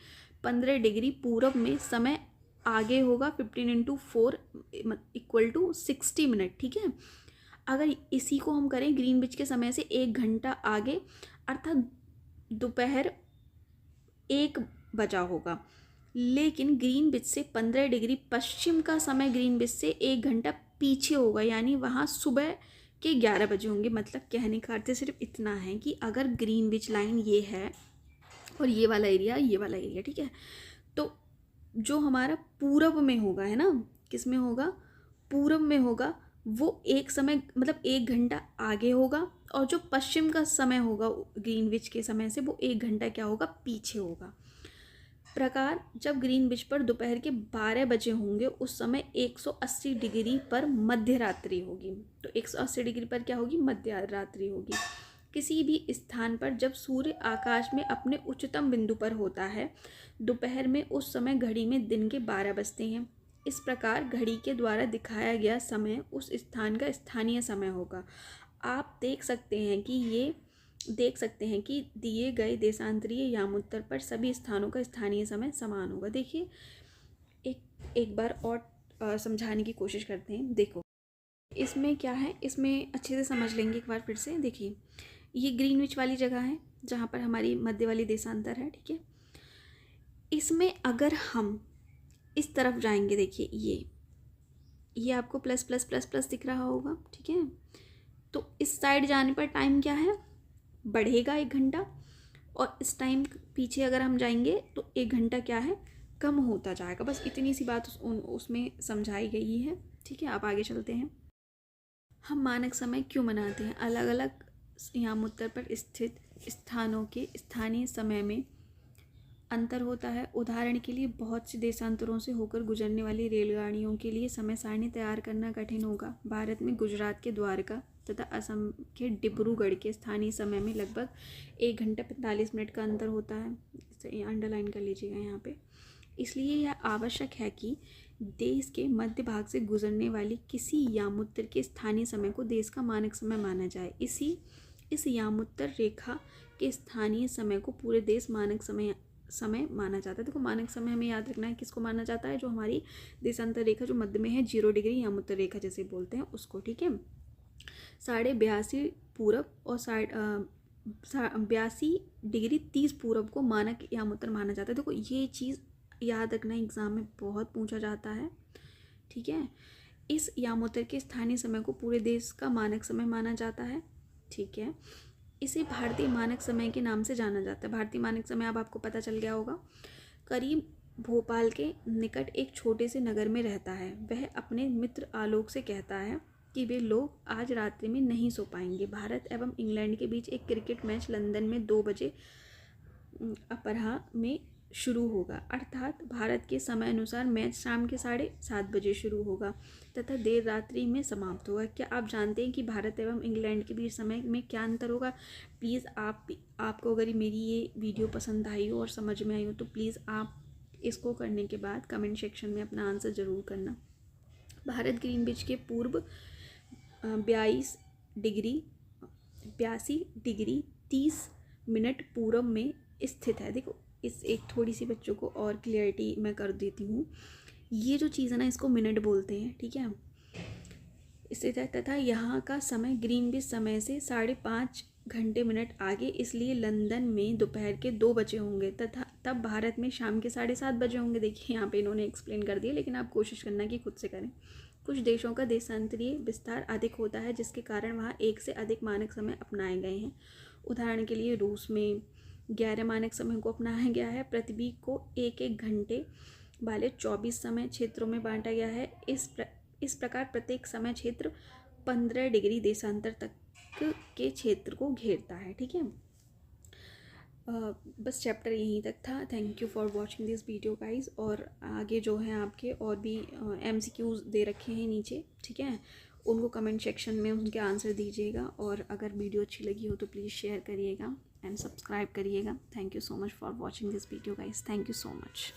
15 डिग्री पूरब में समय आगे होगा। 15 × 4 = 60 मिनट, ठीक है। अगर इसी को हम करें ग्रीनविच के समय से 1 घंटा आगे, अर्थात दोपहर 1 बजा होगा। लेकिन ग्रीनविच से 15 डिग्री पश्चिम का समय ग्रीनविच से 1 घंटा पीछे होगा, यानी वहाँ सुबह के 11 बजे होंगे। मतलब कहने का अर्थ सिर्फ इतना है कि अगर ग्रीनविच लाइन ये है और ये वाला एरिया, ठीक है, तो जो हमारा पूरब में होगा, है ना, किस में होगा, पूरब में होगा, वो एक समय मतलब 1 घंटा आगे होगा, और जो पश्चिम का समय होगा ग्रीनविच के समय से, वो 1 घंटा क्या होगा, पीछे होगा। प्रकार, जब ग्रीनविच पर दोपहर के 12 बजे होंगे उस समय 180 डिग्री पर मध्य रात्रि होगी। तो 180 डिग्री पर क्या होगी, मध्य रात्रि होगी। किसी भी स्थान पर जब सूर्य आकाश में अपने उच्चतम बिंदु पर होता है दोपहर में, उस समय घड़ी में दिन के 12 बजते हैं। इस प्रकार घड़ी के द्वारा दिखाया गया समय उस स्थान का स्थानीय समय होगा। आप देख सकते हैं कि दिए गए देशांतरीय यामोत्तर पर सभी स्थानों का स्थानीय समय समान होगा। देखिए एक बार और समझाने की कोशिश करते हैं। देखो इसमें क्या है, इसमें अच्छे से समझ लेंगे एक बार फिर से। देखिए ये ग्रीनविच वाली जगह है जहाँ पर हमारी मध्य वाली देशांतर है, ठीक है। इसमें अगर हम इस तरफ जाएंगे, देखिए ये आपको प्लस प्लस प्लस प्लस दिख रहा होगा, ठीक है। तो इस साइड जाने पर टाइम क्या है, बढ़ेगा 1 घंटा, और इस टाइम पीछे अगर हम जाएंगे तो 1 घंटा क्या है, कम होता जाएगा। बस इतनी सी बात उसमें समझाई गई है, ठीक है। आप आगे चलते हैं। हम मानक समय क्यों मनाते हैं? अलग अलग यामोत्तर पर स्थित स्थानों के स्थानीय समय में अंतर होता है। उदाहरण के लिए बहुत से देशांतरों से होकर गुजरने वाली रेलगाड़ियों के लिए समय सारणी तैयार करना कठिन होगा। भारत में गुजरात के द्वारका तथा असम के डिब्रूगढ़ के स्थानीय समय में लगभग 1 घंटा 45 मिनट का अंतर होता है। इसे अंडरलाइन कर लीजिएगा यहाँ पे। इसलिए यह आवश्यक है कि देश के मध्य भाग से गुजरने वाली किसी यामोत्तर के स्थानीय समय को देश का मानक समय माना जाए। इस यामोत्तर रेखा के स्थानीय समय को पूरे देश मानक समय माना जाता है। देखो मानक समय हमें याद रखना है, किसको माना जाता है, जो हमारी देशांतर रेखा जो मध्य में है 0 डिग्री यामोत्तर रेखा जैसे बोलते हैं उसको, ठीक है। 82.5 पूरब और 82 डिग्री 30 पूरब को मानक यामोत्तर माना जाता है। देखो ये चीज़ याद रखना, एग्जाम में बहुत पूछा जाता है, ठीक है। इस यामोत्तर के स्थानीय समय को पूरे देश का मानक समय माना जाता है, ठीक है। इसे भारतीय मानक समय के नाम से जाना जाता है। भारतीय मानक समय अब आपको पता चल गया होगा। करीब भोपाल के निकट एक छोटे से नगर में रहता है। वह अपने मित्र आलोक से कहता है कि वे लोग आज रात्रि में नहीं सो पाएंगे। भारत एवं इंग्लैंड के बीच एक क्रिकेट मैच लंदन में 2 बजे अपराह्न में शुरू होगा, अर्थात भारत के समय अनुसार मैच शाम के 7:30 बजे शुरू होगा तथा देर रात्रि में समाप्त होगा। क्या आप जानते हैं कि भारत एवं इंग्लैंड के बीच समय में क्या अंतर होगा? प्लीज़ आपको अगर मेरी ये वीडियो पसंद आई हो और समझ में आई हो तो प्लीज़ आप इसको करने के बाद कमेंट सेक्शन में अपना आंसर ज़रूर करना। भारत ग्रीनविच के पूर्व 82 डिग्री 30 मिनट पूरब में स्थित है। देखो इस एक थोड़ी सी बच्चों को और क्लियरिटी मैं कर देती हूँ। ये जो चीज़ है ना, इसको मिनट बोलते हैं, ठीक है। स्थित है तथा यहाँ का समय ग्रीनविच समय से 5.5 घंटे मिनट आगे, इसलिए लंदन में दोपहर के 2 बजे होंगे तथा तब भारत में शाम के 7:30 बजे होंगे। देखिए यहाँ पे इन्होंने एक्सप्लेन कर दिया, लेकिन आप कोशिश करना कि खुद से करें। कुछ देशों का देशांतरीय विस्तार अधिक होता है जिसके कारण वहाँ एक से अधिक मानक समय अपनाए गए हैं। उदाहरण के लिए रूस में 11 मानक समय को अपनाया गया है। पृथ्वी को 1-1 घंटे वाले 24 समय क्षेत्रों में बांटा गया है। इस प्रकार प्रत्येक समय क्षेत्र 15 डिग्री देशांतर तक के क्षेत्र को घेरता है, ठीक है। बस चैप्टर यहीं तक था। Thank you for watching this video guys. और आगे जो है आपके और भी MCQs दे रखे हैं नीचे, ठीक है, उनको कमेंट सेक्शन में उनके आंसर दीजिएगा। और अगर वीडियो अच्छी लगी हो तो प्लीज़ शेयर करिएगा एंड सब्सक्राइब करिएगा। Thank you so much for watching this video guys. Thank you so much.